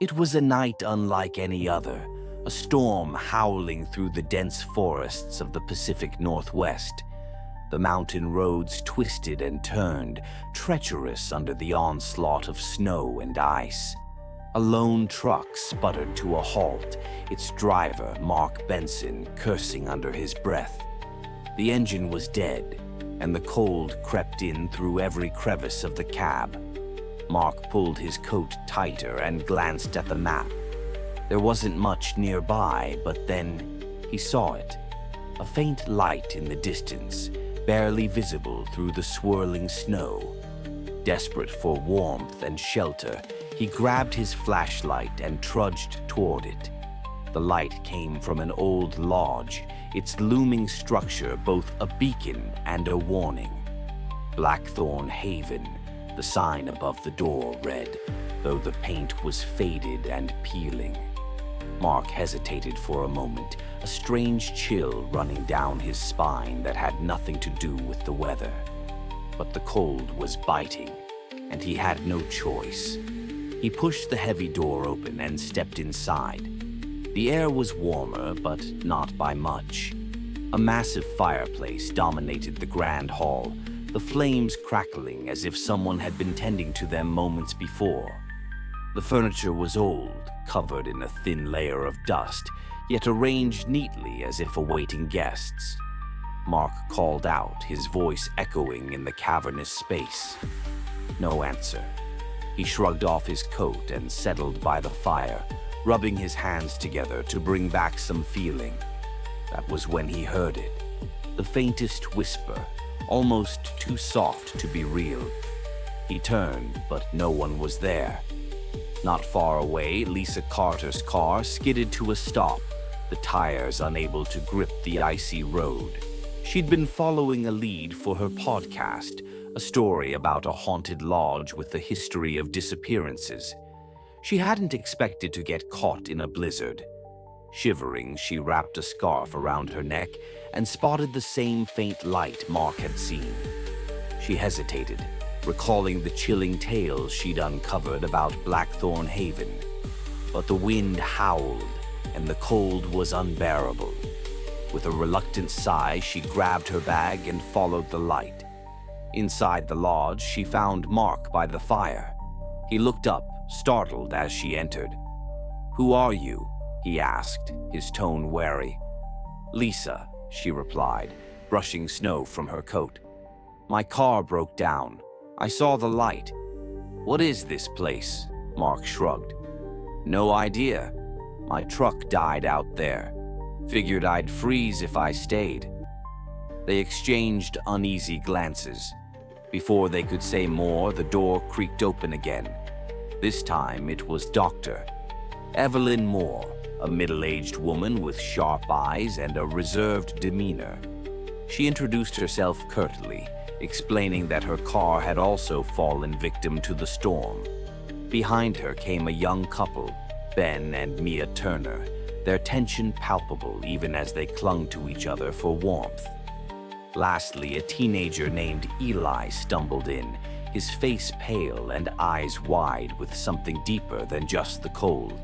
It was a night unlike any other, a storm howling through the dense forests of the Pacific Northwest. The mountain roads twisted and turned, treacherous under the onslaught of snow and ice. A lone truck sputtered to a halt, its driver, Mark Benson, cursing under his breath. The engine was dead, and the cold crept in through every crevice of the cab. Mark pulled his coat tighter and glanced at the map. There wasn't much nearby, but then he saw it. A faint light in the distance, barely visible through the swirling snow. Desperate for warmth and shelter, he grabbed his flashlight and trudged toward it. The light came from an old lodge, its looming structure both a beacon and a warning. Blackthorn Haven, the sign above the door read, though the paint was faded and peeling. Mark hesitated for a moment, a strange chill running down his spine that had nothing to do with the weather. But the cold was biting, and he had no choice. He pushed the heavy door open and stepped inside. The air was warmer, but not by much. A massive fireplace dominated the grand hall, the flames crackling as if someone had been tending to them moments before. The furniture was old, covered in a thin layer of dust, yet arranged neatly as if awaiting guests. Mark called out, his voice echoing in the cavernous space. No answer. He shrugged off his coat and settled by the fire, rubbing his hands together to bring back some feeling. That was when he heard it. The faintest whisper, almost too soft to be real. He turned, but no one was there. Not far away, Lisa Carter's car skidded to a stop, the tires unable to grip the icy road. She'd been following a lead for her podcast, a story about a haunted lodge with a history of disappearances. She hadn't expected to get caught in a blizzard. Shivering, she wrapped a scarf around her neck and spotted the same faint light Mark had seen. She hesitated, recalling the chilling tales she'd uncovered about Blackthorn Haven. But the wind howled, and the cold was unbearable. With a reluctant sigh, she grabbed her bag and followed the light. Inside the lodge, she found Mark by the fire. He looked up, startled as she entered. "Who are you?" he asked, his tone wary. "Lisa," she replied, brushing snow from her coat. "My car broke down. I saw the light." "What is this place?" Mark shrugged. "No idea. My truck died out there. Figured I'd freeze if I stayed." They exchanged uneasy glances. Before they could say more, the door creaked open again. This time it was Dr. Evelyn Moore, a middle-aged woman with sharp eyes and a reserved demeanor. She introduced herself curtly, explaining that her car had also fallen victim to the storm. Behind her came a young couple, Ben and Mia Turner, their tension palpable even as they clung to each other for warmth. Lastly, a teenager named Eli stumbled in, his face pale and eyes wide with something deeper than just the cold.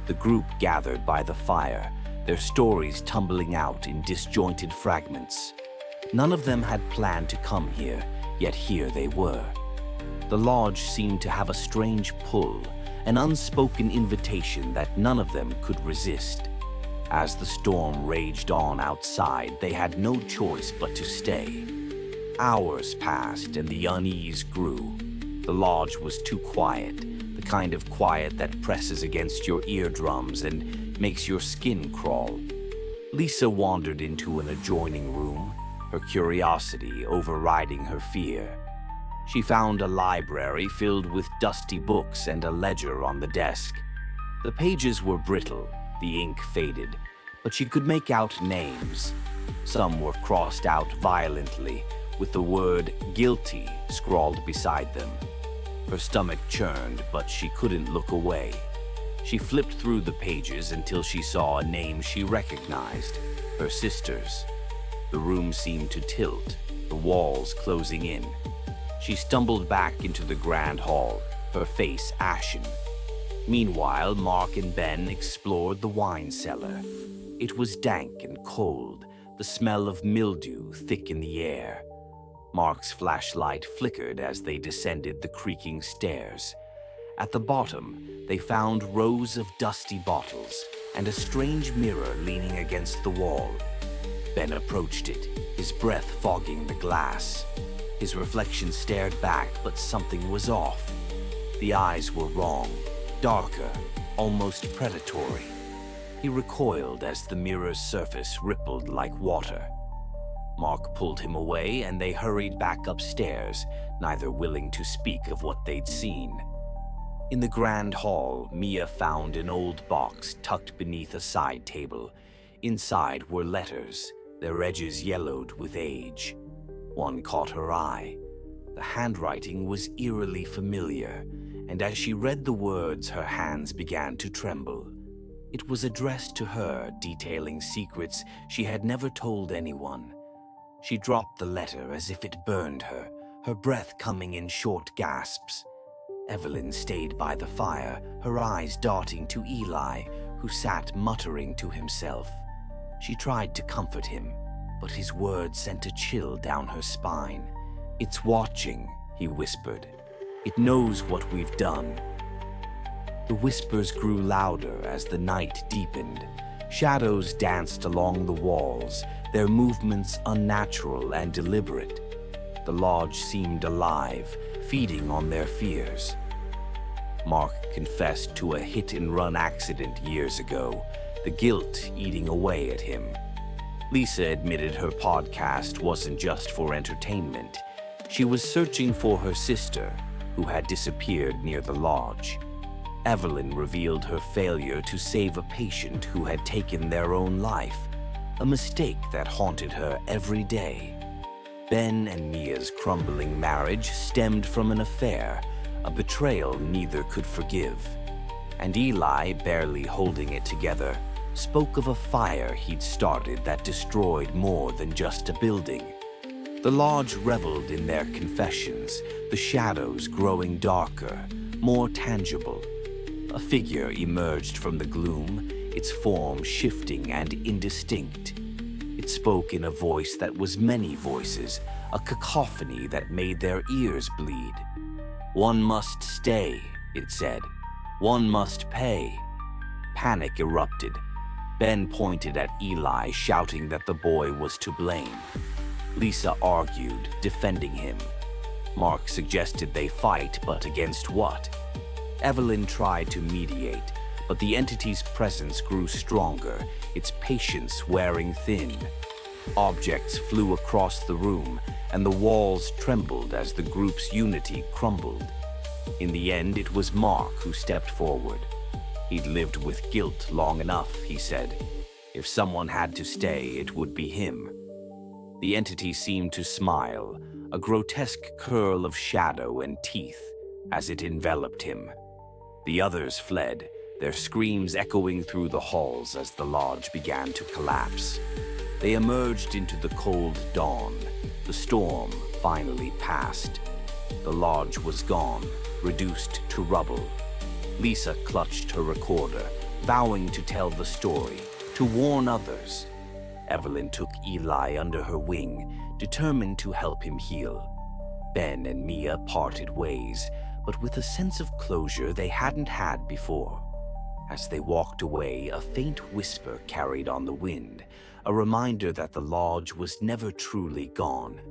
The group gathered by the fire, their stories tumbling out in disjointed fragments. None of them had planned to come here, yet here they were. The lodge seemed to have a strange pull, an unspoken invitation that none of them could resist. As the storm raged on outside, they had no choice but to stay. Hours passed and the unease grew. The lodge was too quiet, the kind of quiet that presses against your eardrums and makes your skin crawl. Lisa wandered into an adjoining room, her curiosity overriding her fear. She found a library filled with dusty books and a ledger on the desk. The pages were brittle, the ink faded, but she could make out names. Some were crossed out violently, with the word "guilty" scrawled beside them. Her stomach churned, but she couldn't look away. She flipped through the pages until she saw a name she recognized, her sister's. The room seemed to tilt, the walls closing in. She stumbled back into the grand hall, her face ashen. Meanwhile, Mark and Ben explored the wine cellar. It was dank and cold, the smell of mildew thick in the air. Mark's flashlight flickered as they descended the creaking stairs. At the bottom, they found rows of dusty bottles and a strange mirror leaning against the wall. Ben approached it, his breath fogging the glass. His reflection stared back, but something was off. The eyes were wrong, darker, almost predatory. He recoiled as the mirror's surface rippled like water. Mark pulled him away and they hurried back upstairs, neither willing to speak of what they'd seen. In the grand hall, Mia found an old box tucked beneath a side table. Inside were letters, their edges yellowed with age. One caught her eye. The handwriting was eerily familiar, and as she read the words, her hands began to tremble. It was addressed to her, detailing secrets she had never told anyone. She dropped the letter as if it burned her, her breath coming in short gasps. Evelyn stayed by the fire, her eyes darting to Eli, who sat muttering to himself. She tried to comfort him, but his words sent a chill down her spine. "It's watching," he whispered. "It knows what we've done." The whispers grew louder as the night deepened. Shadows danced along the walls, their movements unnatural and deliberate. The lodge seemed alive, feeding on their fears. Mark confessed to a hit-and-run accident years ago, the guilt eating away at him. Lisa admitted her podcast wasn't just for entertainment. She was searching for her sister, who had disappeared near the lodge. Evelyn revealed her failure to save a patient who had taken their own life, a mistake that haunted her every day. Ben and Mia's crumbling marriage stemmed from an affair, a betrayal neither could forgive. And Eli, barely holding it together, spoke of a fire he'd started that destroyed more than just a building. The lodge reveled in their confessions, the shadows growing darker, more tangible. A figure emerged from the gloom, its form shifting and indistinct. It spoke in a voice that was many voices, a cacophony that made their ears bleed. "One must stay," it said. "One must pay." Panic erupted. Ben pointed at Eli, shouting that the boy was to blame. Lisa argued, defending him. Mark suggested they fight, but against what? Evelyn tried to mediate, but the entity's presence grew stronger, its patience wearing thin. Objects flew across the room, and the walls trembled as the group's unity crumbled. In the end, it was Mark who stepped forward. He'd lived with guilt long enough, he said. If someone had to stay, it would be him. The entity seemed to smile, a grotesque curl of shadow and teeth, as it enveloped him. The others fled, their screams echoing through the halls as the lodge began to collapse. They emerged into the cold dawn. The storm finally passed. The lodge was gone, reduced to rubble. Lisa clutched her recorder, vowing to tell the story, to warn others. Evelyn took Eli under her wing, determined to help him heal. Ben and Mia parted ways, but with a sense of closure they hadn't had before. As they walked away, a faint whisper carried on the wind, a reminder that the lodge was never truly gone.